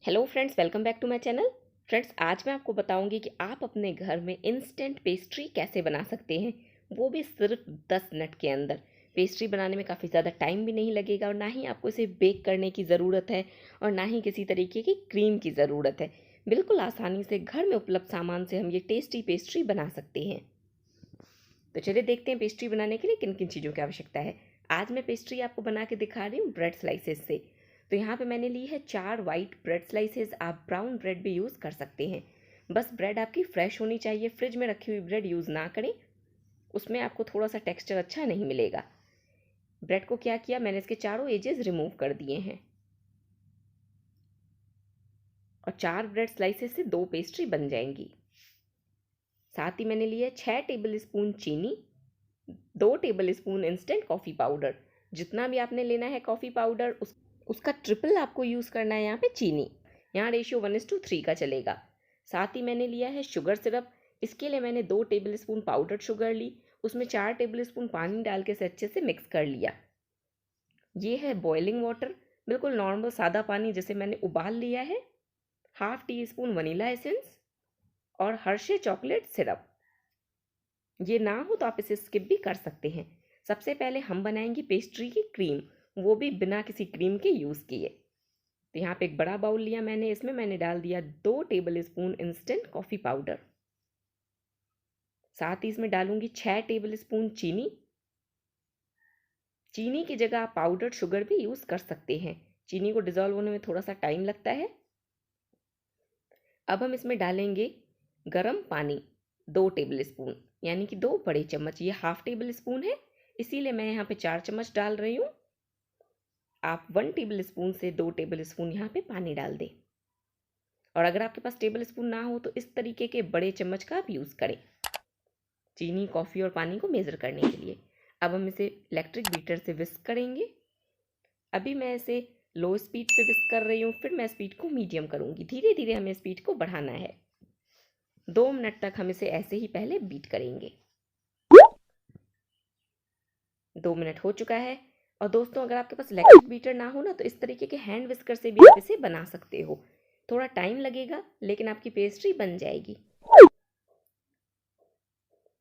Hello friends, welcome back to my channel. Friends, आज मैं आपको बताऊंगी कि आप अपने घर में इंस्टेंट पेस्ट्री कैसे बना सकते हैं, वो भी सिर्फ 10 मिनट के अंदर। पेस्ट्री बनाने में काफ़ी ज़्यादा टाइम भी नहीं लगेगा और ना ही आपको इसे बेक करने की ज़रूरत है और ना ही किसी तरीके की क्रीम की ज़रूरत है। बिल्कुल आसानी से घर में उपलब्ध सामान से हम ये टेस्टी पेस्ट्री बना सकते हैं। तो चलिए देखते हैं पेस्ट्री बनाने के लिए किन किन चीज़ों की आवश्यकता है। आज मैं पेस्ट्री आपको बना के दिखा रही हूँ ब्रेड स्लाइसेस से। तो यहाँ पे मैंने ली है 4 वाइट ब्रेड स्लाइसेस। आप ब्राउन ब्रेड भी यूज़ कर सकते हैं। बस ब्रेड आपकी फ्रेश होनी चाहिए, फ्रिज में रखी हुई ब्रेड यूज़ ना करें, उसमें आपको थोड़ा सा टेक्स्चर अच्छा नहीं मिलेगा। ब्रेड को क्या किया, मैंने इसके चारों एजेस रिमूव कर दिए हैं और 4 ब्रेड स्लाइसेस से 2 पेस्ट्री बन जाएंगी। साथ ही मैंने लिया 6 टेबल स्पून चीनी, 2 table spoon instant coffee powder. जितना भी आपने लेना है कॉफ़ी पाउडर उसका ट्रिपल आपको यूज़ करना है। यहाँ पे चीनी, यहाँ रेशियो 1:3 का चलेगा। साथ ही मैंने लिया है शुगर सिरप। इसके लिए मैंने 2 टेबल स्पून पाउडर शुगर ली, उसमें 4 टेबल स्पून पानी डाल के इसे अच्छे से मिक्स कर लिया। ये है बॉइलिंग वाटर, बिल्कुल नॉर्मल सादा पानी जिसे मैंने उबाल लिया है। Half tea spoon vanilla essence और हर्षे चॉकलेट सिरप। ये ना हो तो आप इसे स्किप भी कर सकते हैं। सबसे पहले हम बनाएंगे पेस्ट्री की क्रीम, वो भी बिना किसी क्रीम के यूज़ किए। तो यहाँ पे एक बड़ा बाउल लिया मैंने, इसमें मैंने डाल दिया 2 table spoon instant coffee powder. साथ ही इसमें डालूंगी 6 टेबल स्पून चीनी। चीनी की जगह आप पाउडर शुगर भी यूज़ कर सकते हैं, चीनी को डिज़ोल्व होने में थोड़ा सा टाइम लगता है। अब हम इसमें डालेंगे गरम पानी 2 टेबल स्पून, यानी कि 2 बड़े चम्मच। ये हाफ टेबल स्पून है, इसीलिए मैं यहाँ पे 4 चम्मच डाल रही हूँ। आप 1 टेबल स्पून से 2 टेबल स्पून यहाँ पे पानी डाल दें। और अगर आपके पास टेबल स्पून ना हो तो इस तरीके के बड़े चम्मच का आप यूज़ करें चीनी, कॉफ़ी और पानी को मेज़र करने के लिए। अब हम इसे इलेक्ट्रिक बीटर से विस्क करेंगे। अभी मैं इसे लो स्पीड पे विस्क कर रही हूँ, फिर मैं स्पीड को मीडियम करूँगी। धीरे धीरे हमें स्पीड को बढ़ाना है। 2 मिनट तक हम इसे ऐसे ही पहले बीट करेंगे। 2 मिनट हो चुका है। और दोस्तों, अगर आपके पास इलेक्ट्रिक बीटर ना हो ना तो इस तरीके के हैंड विस्कर से भी आप इसे बना सकते हो। थोड़ा टाइम लगेगा लेकिन आपकी पेस्ट्री बन जाएगी।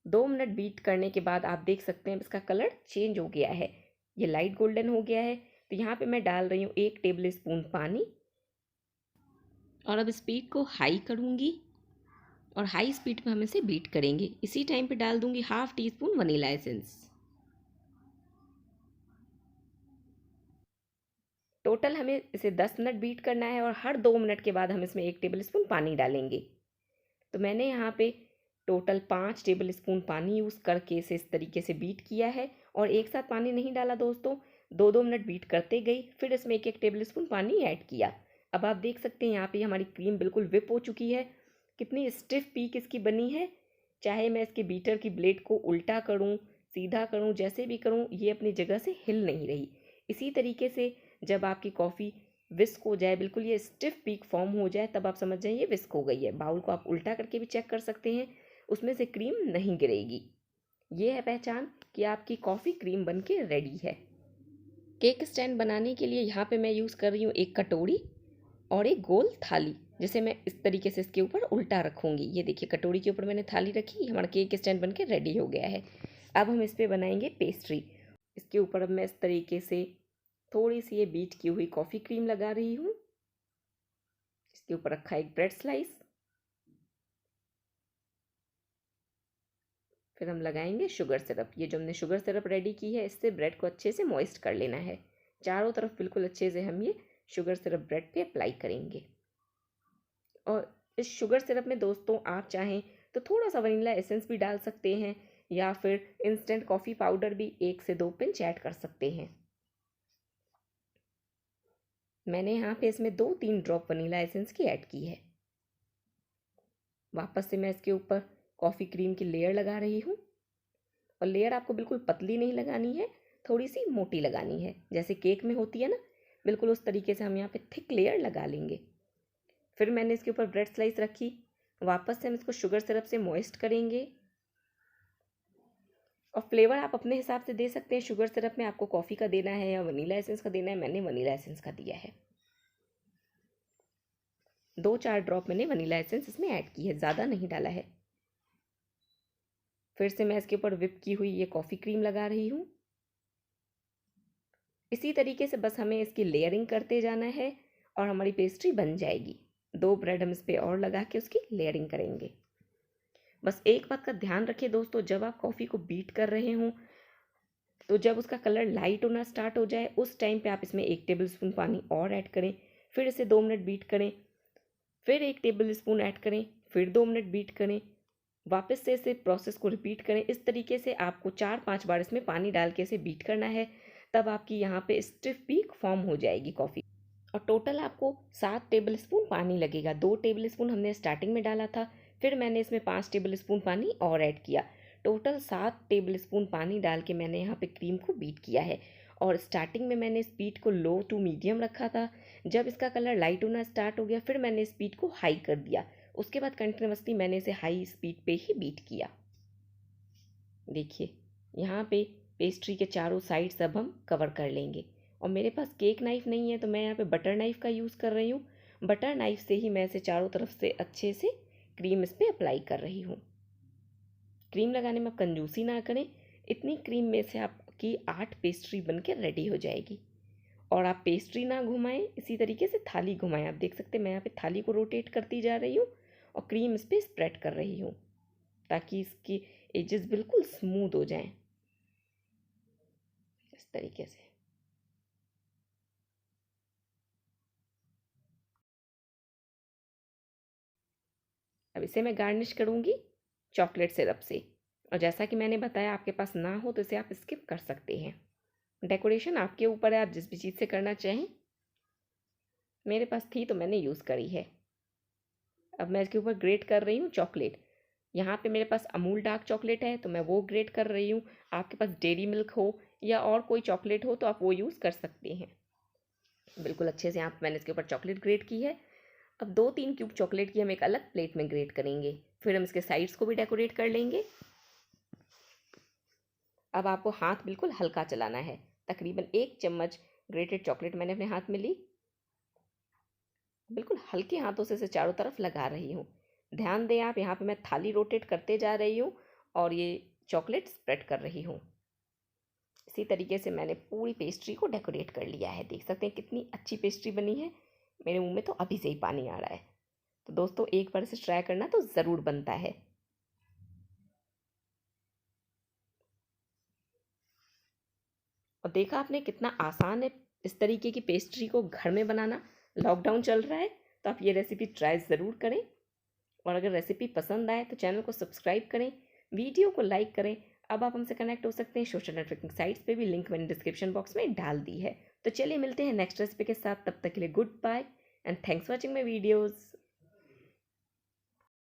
2 मिनट बीट करने के बाद आप देख सकते हैं इसका कलर चेंज हो गया है, ये लाइट गोल्डन हो गया है। तो यहाँ पे मैं डाल रही हूँ 1 टेबल स्पून पानी और अब स्पीड को हाई करूँगी और हाई स्पीड पे हम इसे बीट करेंगे। इसी टाइम पे डाल दूँगी half tea spoon vanilla essence. Total हमें इसे 10 मिनट बीट करना है और हर 2 मिनट के बाद हम इसमें 1 टेबल स्पून पानी डालेंगे। तो मैंने यहाँ पे टोटल 5 टेबल स्पून पानी यूज़ करके इसे इस तरीके से बीट किया है। और एक साथ पानी नहीं डाला दोस्तों, 2-2 मिनट बीट करते गई, फिर इसमें 1-1 टेबल स्पून पानी ऐड किया। अब आप देख सकते हैं यहाँ पे हमारी क्रीम बिल्कुल विप हो चुकी है। कितनी स्टिफ पीक इसकी बनी है। चाहे मैं इसके बीटर की ब्लेड को उल्टा करूँ, सीधा करूँ, जैसे भी करूँ, ये अपनी जगह से हिल नहीं रही। इसी तरीके से जब आपकी कॉफ़ी विस्क हो जाए, बिल्कुल ये स्टिफ पीक फॉर्म हो जाए, तब आप समझ जाइए विस्क हो गई है। बाउल को आप उल्टा करके भी चेक कर सकते हैं, उसमें से क्रीम नहीं गिरेगी। ये है पहचान कि आपकी कॉफ़ी क्रीम बनके रेडी है। केक स्टैंड बनाने के लिए यहाँ पे मैं यूज़ कर रही हूँ एक कटोरी और एक गोल थाली, जिसे मैं इस तरीके से इसके ऊपर उल्टा रखूँगी। ये देखिए, कटोरी के ऊपर मैंने थाली रखी, हमारा केक स्टैंड बनके रेडी हो गया है। अब हम इस पर बनाएंगे पेस्ट्री। इसके ऊपर अब मैं इस तरीके से थोड़ी सी ये बीट की हुई कॉफ़ी क्रीम लगा रही हूँ। इसके ऊपर रखा एक ब्रेड स्लाइस, फिर हम लगाएंगे शुगर सिरप। ये जो हमने शुगर सिरप रेडी की है, इससे ब्रेड को अच्छे से मॉइस्ट कर लेना है। चारों तरफ बिल्कुल अच्छे से हम ये शुगर सिरप ब्रेड पे अप्लाई करेंगे। और इस शुगर सिरप में दोस्तों आप चाहें तो थोड़ा सा वनीला एसेंस भी डाल सकते हैं, या फिर इंस्टेंट कॉफ़ी पाउडर भी 1 से 2 पिंच ऐड कर सकते हैं। मैंने यहाँ पे इसमें 2-3 ड्रॉप वनीला एसेंस की ऐड की है। वापस से मैं इसके ऊपर कॉफ़ी क्रीम की लेयर लगा रही हूँ। और लेयर आपको बिल्कुल पतली नहीं लगानी है, थोड़ी सी मोटी लगानी है, जैसे केक में होती है ना, बिल्कुल उस तरीके से हम यहाँ पे थिक लेयर लगा लेंगे। फिर मैंने इसके ऊपर ब्रेड स्लाइस रखी। वापस से हम इसको शुगर सिरप से मॉइस्ट करेंगे। और फ्लेवर आप अपने हिसाब से दे सकते हैं। शुगर सिरप में आपको कॉफ़ी का देना है या वनीला एसेंस का देना है, मैंने वनीला एसेंस का दिया है। 2-4 ड्रॉप मैंने वनीला एसेंस इसमें ऐड की है, ज़्यादा नहीं डाला है। फिर से मैं इसके ऊपर विप की हुई ये कॉफ़ी क्रीम लगा रही हूँ। इसी तरीके से बस हमें इसकी लेयरिंग करते जाना है और हमारी पेस्ट्री बन जाएगी। 2 ब्रेड हम इस पर और लगा के उसकी लेयरिंग करेंगे। बस एक बात का ध्यान रखिए दोस्तों, जब आप कॉफ़ी को बीट कर रहे हों तो जब उसका कलर लाइट होना स्टार्ट हो जाए उस टाइम पे आप इसमें 1 टेबल स्पून पानी और ऐड करें, फिर इसे 2 मिनट बीट करें, फिर 1 टेबल स्पून ऐड करें, फिर 2 मिनट बीट करें, वापस से इसे प्रोसेस को रिपीट करें। इस तरीके से आपको 4-5 बार इसमें पानी डाल के इसे बीट करना है, तब आपकी यहाँ पे स्टिफ पीक फॉर्म हो जाएगी कॉफ़ी। और टोटल आपको 7 टेबल स्पून पानी लगेगा। 2 टेबल स्पून हमने स्टार्टिंग में डाला था, फिर मैंने इसमें 5 टेबल स्पून पानी और ऐड किया। टोटल 7 टेबल स्पून पानी डाल के मैंने यहाँ पे क्रीम को बीट किया है। और स्टार्टिंग में मैंने स्पीड को लो टू मीडियम रखा था। जब इसका कलर लाइट होना स्टार्ट हो गया फिर मैंने स्पीड को हाई कर दिया। उसके बाद कंटिन्यूसली मैंने इसे हाई स्पीड पे ही बीट किया। देखिए यहाँ पे पेस्ट्री के चारों साइड्स अब हम कवर कर लेंगे। और मेरे पास केक नाइफ़ नहीं है तो मैं यहाँ पे बटर नाइफ़ का यूज़ कर रही हूँ। बटर नाइफ़ से ही मैं इसे चारों तरफ से अच्छे से क्रीम इस पर अप्लाई कर रही हूँ। क्रीम लगाने में आप कंजूसी ना करें, इतनी क्रीम में से आपकी 8 पेस्ट्री बन के रेडी हो जाएगी। और आप पेस्ट्री ना घुमाएं, इसी तरीके से थाली घुमाएं। आप देख सकते हैं मैं यहाँ पे थाली को रोटेट करती जा रही हूँ और क्रीम इस पर स्प्रेड कर रही हूँ ताकि इसकी एजेस बिल्कुल स्मूथ हो जाएं, इस तरीके से। अब इसे मैं गार्निश करूँगी चॉकलेट सिरप से। और जैसा कि मैंने बताया आपके पास ना हो तो इसे आप स्किप कर सकते हैं। डेकोरेशन आपके ऊपर है, आप जिस भी चीज़ से करना चाहें। मेरे पास थी तो मैंने यूज़ करी है। अब मैं इसके ऊपर ग्रेट कर रही हूँ चॉकलेट। यहाँ पे मेरे पास अमूल डार्क चॉकलेट है तो मैं वो ग्रेट कर रही हूँ। आपके पास डेयरी मिल्क हो या और कोई चॉकलेट हो तो आप वो यूज़ कर सकते हैं। बिल्कुल अच्छे से यहाँ पे मैंने इसके ऊपर चॉकलेट ग्रेट की है। अब 2-3 क्यूब चॉकलेट की हम एक अलग प्लेट में ग्रेट करेंगे, फिर हम इसके साइड्स को भी डेकोरेट कर लेंगे। अब आपको हाथ बिल्कुल हल्का चलाना है। तकरीबन 1 चम्मच ग्रेटेड चॉकलेट मैंने अपने हाथ में ली। बिल्कुल हल्के हाथों से इसे चारों तरफ लगा रही हूँ। ध्यान दें आप, यहाँ पे मैं थाली रोटेट करते जा रही हूँ और ये चॉकलेट स्प्रेड कर रही हूँ। इसी तरीके से मैंने पूरी पेस्ट्री को डेकोरेट कर लिया है। देख सकते हैं कितनी अच्छी पेस्ट्री बनी है। मेरे मुंह में तो अभी से ही पानी आ रहा है। तो दोस्तों एक बार इसे ट्राई करना तो ज़रूर बनता है। और देखा आपने कितना आसान है इस तरीके की पेस्ट्री को घर में बनाना। लॉकडाउन चल रहा है तो आप ये रेसिपी ट्राई ज़रूर करें। और अगर रेसिपी पसंद आए तो चैनल को सब्सक्राइब करें, वीडियो को लाइक करें। अब आप हमसे कनेक्ट हो सकते हैं सोशल नेटवर्किंग साइट्स पे भी, लिंक मैंने डिस्क्रिप्शन बॉक्स में डाल दी है। तो चलिए मिलते हैं नेक्स्ट रेसिपी के साथ, तब तक के लिए goodbye and thanks for watching my videos.